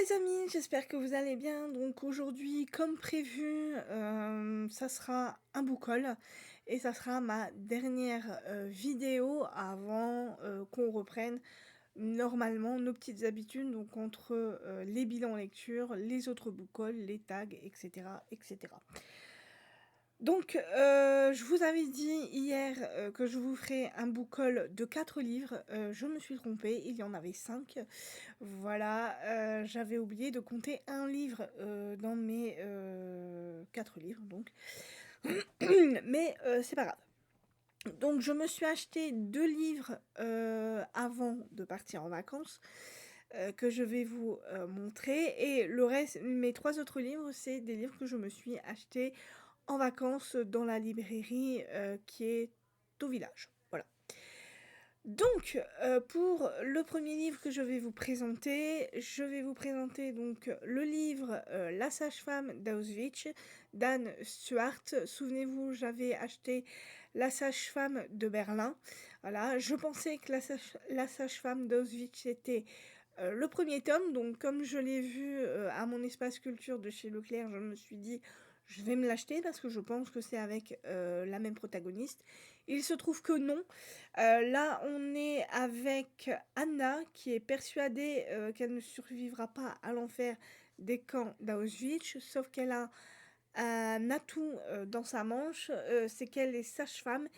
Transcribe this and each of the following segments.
les amis, j'espère que vous allez bien. Donc aujourd'hui, comme prévu, ça sera un book haul et ça sera ma dernière vidéo avant qu'on reprenne normalement nos petites habitudes, donc entre les bilans lecture, les autres book hauls, les tags, etc., etc. Donc, je vous avais dit hier, que je vous ferais un book haul de 4 livres, je me suis trompée, il y en avait 5. Voilà, j'avais oublié de compter un livre, dans mes, 4 livres donc. Mais, c'est pas grave. Donc je me suis acheté 2 livres, avant de partir en vacances, que je vais vous, montrer et le reste mes 3 autres livres, c'est des livres que je me suis achetés en vacances dans la librairie, qui est au village. Voilà. Donc, pour le premier livre que je vais vous présenter donc le livre, La sage-femme d'Auschwitz d'Anne Stuart. Souvenez-vous, j'avais acheté La sage-femme de Berlin. Voilà, je pensais que La sage-femme d'Auschwitz était, le premier tome, donc comme je l'ai vu, à mon espace culture de chez Leclerc, je me suis dit: «Je vais me l'acheter» parce que je pense que c'est avec, la même protagoniste. Il se trouve que non. Là, on est avec Anna qui est persuadée, qu'elle ne survivra pas à l'enfer des camps d'Auschwitz, sauf qu'elle a un atout, dans sa manche, c'est qu'elle est sage-femme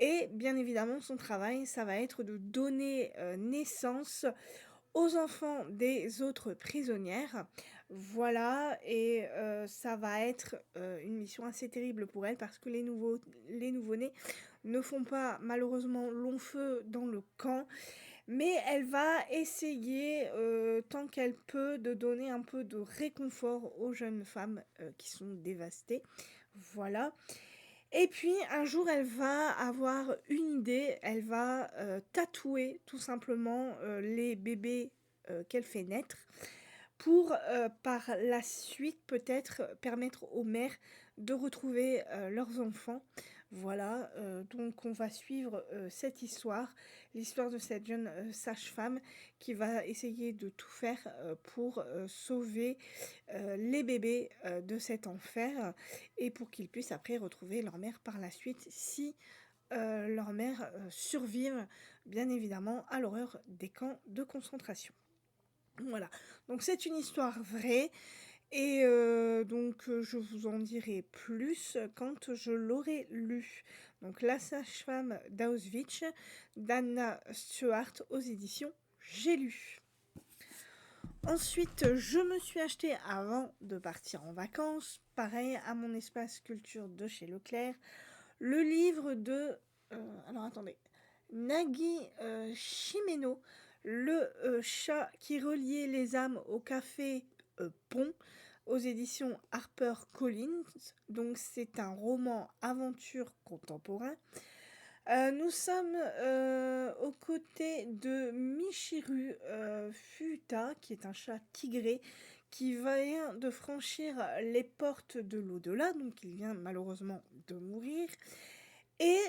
et bien évidemment son travail, ça va être de donner, naissance aux enfants des autres prisonnières. Voilà et ça va être, une mission assez terrible pour elle parce que les nouveau-nés ne font pas malheureusement long feu dans le camp, mais elle va essayer, tant qu'elle peut, de donner un peu de réconfort aux jeunes femmes, qui sont dévastées. Voilà et puis un jour, elle va avoir une idée, elle va, tatouer tout simplement, les bébés, qu'elle fait naître pour, par la suite peut-être permettre aux mères de retrouver, leurs enfants. Voilà, donc on va suivre, cette histoire, l'histoire de cette jeune, sage-femme qui va essayer de tout faire, pour, sauver, les bébés, de cet enfer et pour qu'ils puissent après retrouver leur mère par la suite si, leurs mères, survivent bien évidemment à l'horreur des camps de concentration. Voilà, donc c'est une histoire vraie et donc je vous en dirai plus quand je l'aurai lu. Donc La sage-femme d'Auschwitz d'Anna Stuart aux éditions J'ai lu. Ensuite, je me suis acheté avant de partir en vacances, pareil à mon espace culture de chez Leclerc, le livre de, alors attendez, Nagi Shimeno, le chat qui reliait les âmes au café Pont, aux éditions HarperCollins. Donc c'est un roman aventure contemporain. Nous sommes aux côtés de Michiru Futa, qui est un chat tigré qui vient de franchir les portes de l'au-delà, donc il vient malheureusement de mourir. Et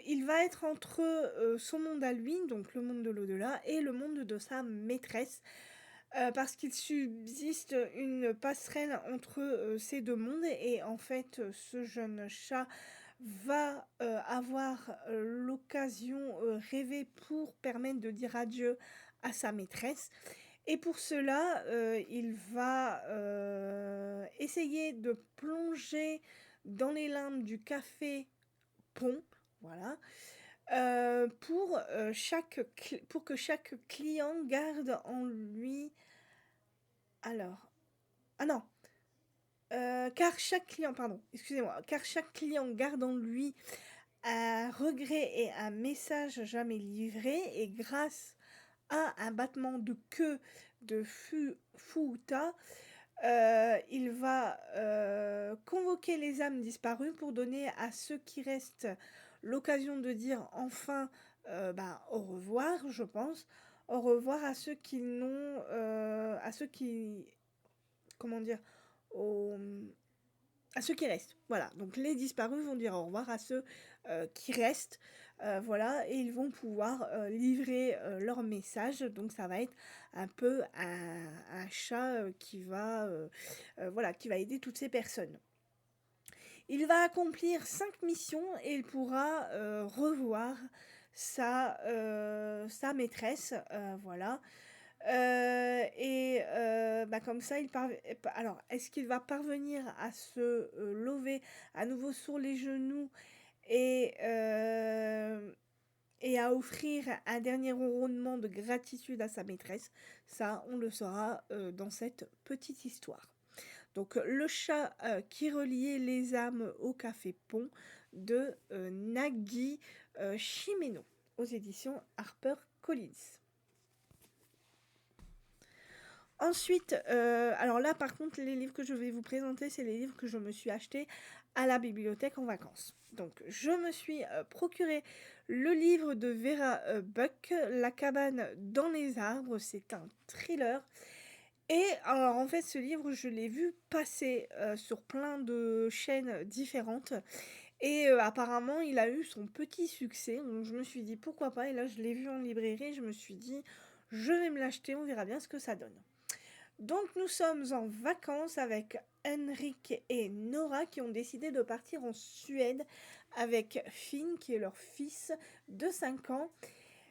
il va être entre, son monde à lui, donc le monde de l'au-delà et le monde de sa maîtresse, parce qu'il subsiste une passerelle entre, ces 2 mondes et en fait, ce jeune chat va, avoir, l'occasion, rêvée pour permettre de dire adieu à sa maîtresse et pour cela, il va, essayer de plonger dans les limbes du café Pont, voilà, pour que chaque client garde en lui alors ah non, car chaque client pardon, excusez-moi, car chaque client garde en lui un regret et un message jamais livré et grâce à un battement de queue de Fuuta, il va, convoquer les âmes disparues pour donner à ceux qui restent l'occasion de dire enfin, ben, au revoir, je pense. Au revoir à ceux qui n'ont, à ceux qui comment dire? Aux, à ceux qui restent. Voilà, donc les disparus vont dire au revoir à ceux, qui restent. voilà, et ils vont pouvoir, livrer, leur message. Donc ça va être un peu un chat, voilà, qui va aider toutes ces personnes. Il va accomplir 5 missions et il pourra, revoir sa maîtresse, voilà. Comme ça, alors, est-ce qu'il va parvenir à se, lever à nouveau sur les genoux et hem et à offrir un dernier ronronnement de gratitude à sa maîtresse? Ça, on le saura, dans cette petite histoire. Donc, le chat, qui reliait les âmes au café Pont de, Nagui, Chimeno, aux éditions HarperCollins. Ensuite, alors là, par contre, les livres que je vais vous présenter, c'est les livres que je me suis achetés à la bibliothèque en vacances. Donc, je me suis, procuré le livre de Vera, Buck, La cabane dans les arbres. C'est un thriller et alors, en fait, ce livre, je l'ai vu passer, sur plein de chaînes différentes et apparemment, il a eu son petit succès. Donc je me suis dit: «Pourquoi pas?» et là, je l'ai vu en librairie, je me suis dit: «Je vais me l'acheter, on verra bien ce que ça donne». Donc nous sommes en vacances avec Henrik et Nora qui ont décidé de partir en Suède avec Finn qui est leur fils de 5 ans.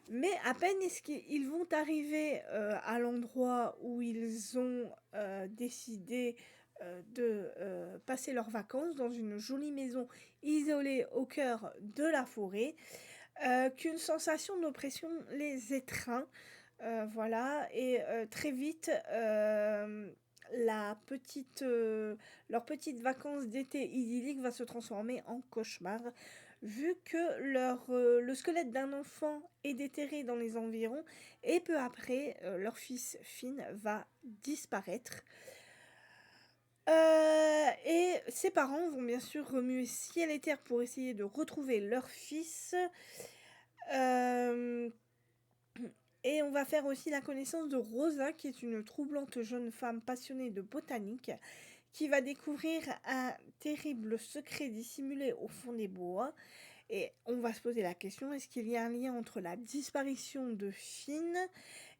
Mais à peine est-ce qu'ils vont arriver à l'endroit où ils ont décidé de passer leurs vacances dans une jolie maison isolée au cœur de la forêt, qu'une sensation d'oppression les étreint. Voilà, et très vite, leurs petites vacances d'été idylliques va se transformer en cauchemar, vu que le squelette d'un enfant est déterré dans les environs et peu après, leur fils Finn va disparaître. Et ses parents vont bien sûr remuer ciel et terre pour essayer de retrouver leur fils. Hem Et on va faire aussi la connaissance de Rosa, qui est une troublante jeune femme passionnée de botanique, qui va découvrir un terrible secret dissimulé au fond des bois. Et on va se poser la question, est-ce qu'il y a un lien entre la disparition de Finn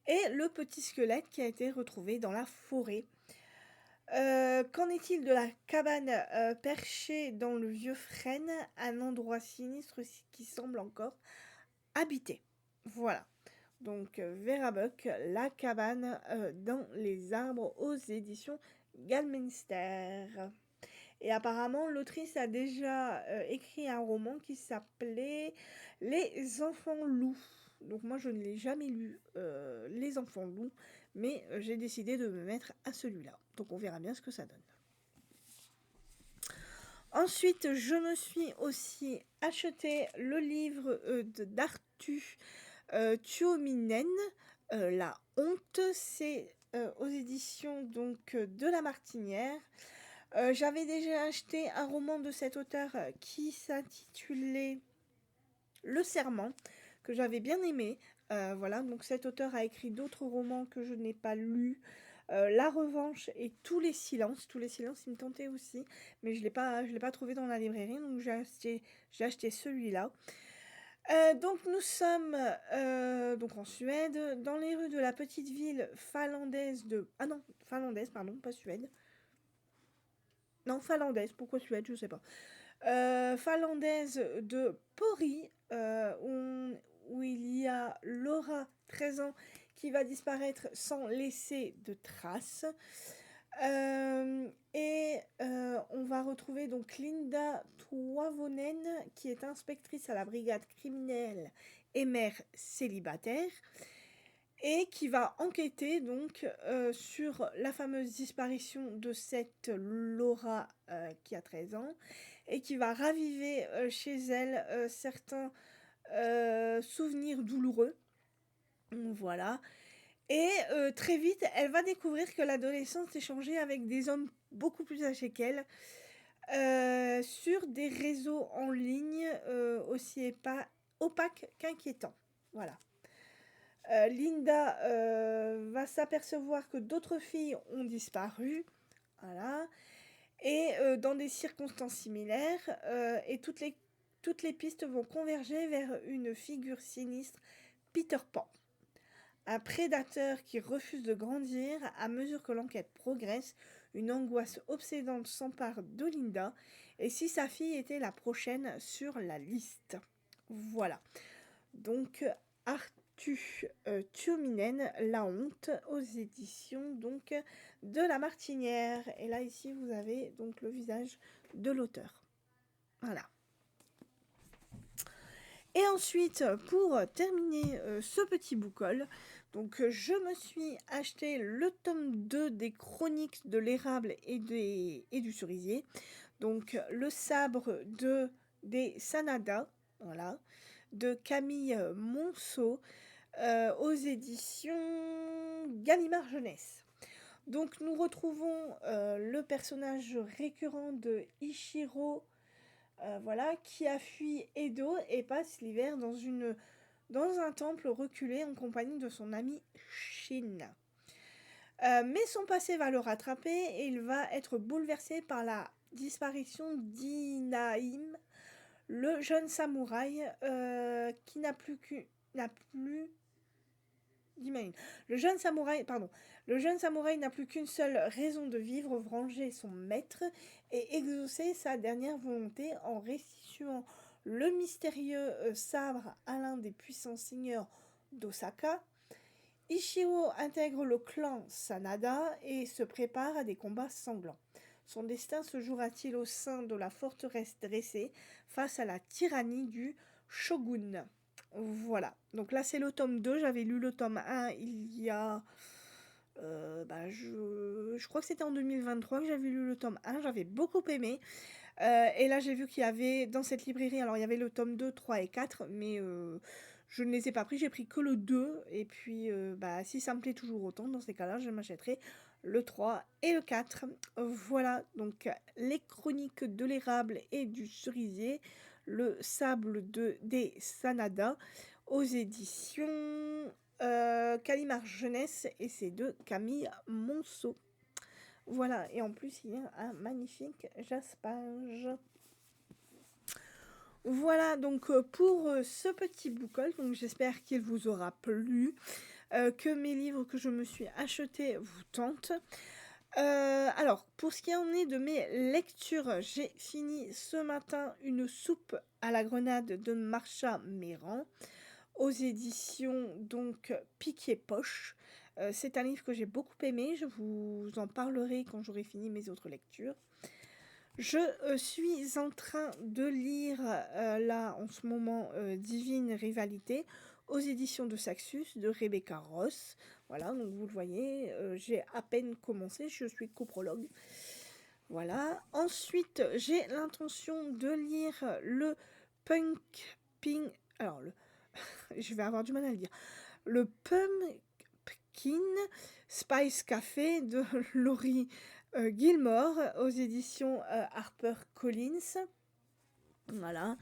et le petit squelette qui a été retrouvé dans la forêt? Qu'en est-il de la cabane perchée dans le vieux frêne, un endroit sinistre qui semble encore habité? Voilà. Donc, Vera Buck, La cabane, dans les arbres aux éditions Galminster. Et apparemment, l'autrice a déjà, écrit un roman qui s'appelait Les enfants loups. Donc moi, je ne l'ai jamais lu, Les enfants loups, mais j'ai décidé de me mettre à celui-là. Donc on verra bien ce que ça donne. Ensuite, je me suis aussi acheté le livre, d'Artu Tuominen, La honte, c'est aux éditions donc de La Martinière. J'avais déjà acheté un roman de cet auteur qui s'intitulait Le Serment, que j'avais bien aimé. Voilà, donc cet auteur a écrit d'autres romans que je n'ai pas lus. La Revanche et Tous les silences. Tous les silences, il me tentait aussi, mais je l'ai pas trouvé dans la librairie, donc j'ai acheté celui-là. Donc nous sommes, donc en Suède, dans les rues de la petite ville finlandaise de ah non, finlandaise pardon, pas Suède. Non, finlandaise, pourquoi Suède? Je sais pas. Finlandaise de Pori, où il y a Laura, 13 ans, qui va disparaître sans laisser de traces. On va retrouver donc Linda Tuavonen, qui est inspectrice à la brigade criminelle et mère célibataire, et qui va enquêter donc sur la fameuse disparition de cette Laura qui a 13 ans, et qui va raviver chez elle certains souvenirs douloureux. Voilà. Et très vite, elle va découvrir que l'adolescente échangeait avec des hommes beaucoup plus âgés qu'elle, sur des réseaux en ligne, aussi opaques qu'inquiétants. Voilà. Linda, va s'apercevoir que d'autres filles ont disparu, voilà, et dans des circonstances similaires, et toutes les toutes les pistes vont converger vers une figure sinistre, Peter Pan. Un prédateur qui refuse de grandir. À mesure que l'enquête progresse, une angoisse obsédante s'empare de Linda. Et si sa fille était la prochaine sur la liste? Voilà. Donc, Arthur Tuominen, La honte, aux éditions donc de La Martinière. Et là, ici, vous avez donc le visage de l'auteur. Voilà. Et ensuite, pour terminer ce petit boucol, donc je me suis acheté le tome 2 des chroniques de l'érable et du cerisier. Donc le sabre des Sanada, voilà, de Camille Monceau, aux éditions Gallimard Jeunesse. Donc nous retrouvons le personnage récurrent de Ichiro, voilà, qui a fui Edo et passe l'hiver dans un temple reculé en compagnie de son ami Shin. Mais son passé va le rattraper et il va être bouleversé par la disparition d'Inaim, le jeune samouraï qui n'a plus d'Imaine. Le jeune samouraï n'a plus qu'une seule raison de vivre, venger son maître et exaucer sa dernière volonté en restituant le mystérieux sabre à l'un des puissants seigneurs d'Osaka. Ichiro intègre le clan Sanada et se prépare à des combats sanglants. Son destin se jouera-t-il au sein de la forteresse dressée face à la tyrannie du shogun? Voilà, donc là c'est le tome 2, j'avais lu le tome 1 il y a... je crois que c'était en 2023 que j'avais lu le tome 1, j'avais beaucoup aimé. Et là j'ai vu qu'il y avait dans cette librairie, alors il y avait le tome 2, 3 et 4, mais je ne les ai pas pris, j'ai pris que le 2. Et puis si ça me plaît toujours autant, dans ces cas-là, je m'achèterai le 3 et le 4. Voilà, donc les chroniques de l'érable et du cerisier, le sable des Sanada, aux éditions Gallimard Jeunesse, et c'est de Camille Monceau. Voilà, et en plus il y a un magnifique jaspage. Voilà donc pour ce petit boucol, donc j'espère qu'il vous aura plu, que mes livres que je me suis achetés vous tentent. Alors, pour ce qui en est de mes lectures, j'ai fini ce matin Une soupe à la grenade de Marcha Méran, aux éditions donc Piquet Poche. C'est un livre que j'ai beaucoup aimé, je vous en parlerai quand j'aurai fini mes autres lectures. Je suis en train de lire, là, en ce moment, Divine Rivalité, aux éditions de Saxus, de Rebecca Ross. Voilà, donc vous le voyez, j'ai à peine commencé, je suis coprologue. Voilà. Ensuite, j'ai l'intention de lire le Pumpkin... Alors, je vais avoir du mal à le dire. Le Pumpkin Spice Café de Laurie Gilmore, aux éditions HarperCollins. Voilà.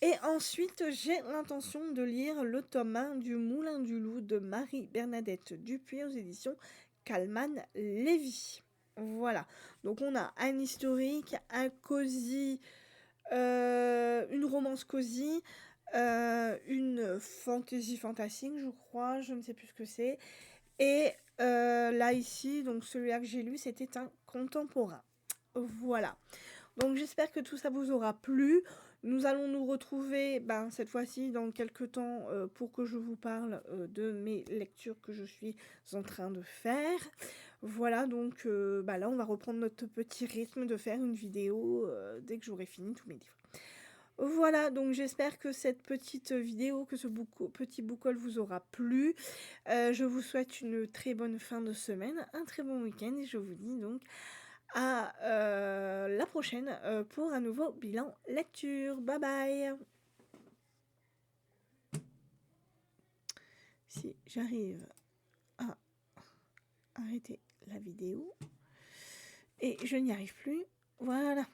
Et ensuite, j'ai l'intention de lire le tome 1 du Moulin du Loup de Marie-Bernadette Dupuis, aux éditions Calman Lévy. Voilà. Donc on a un historique, un cosy, une romance cosy, une fantasy fantastique, je crois, je ne sais plus ce que c'est. Et là ici, donc celui-là que j'ai lu, c'était un contemporain. Voilà. Donc j'espère que tout ça vous aura plu. Nous allons nous retrouver cette fois-ci dans quelques temps pour que je vous parle de mes lectures que je suis en train de faire. Voilà, donc là on va reprendre notre petit rythme de faire une vidéo dès que j'aurai fini tous mes livres. Voilà, donc j'espère que cette petite vidéo, que ce petit boucol vous aura plu. Je vous souhaite une très bonne fin de semaine, un très bon week-end, et je vous dis donc à la prochaine pour un nouveau bilan lecture. Bye bye. Si j'arrive à arrêter la vidéo, et je n'y arrive plus, voilà.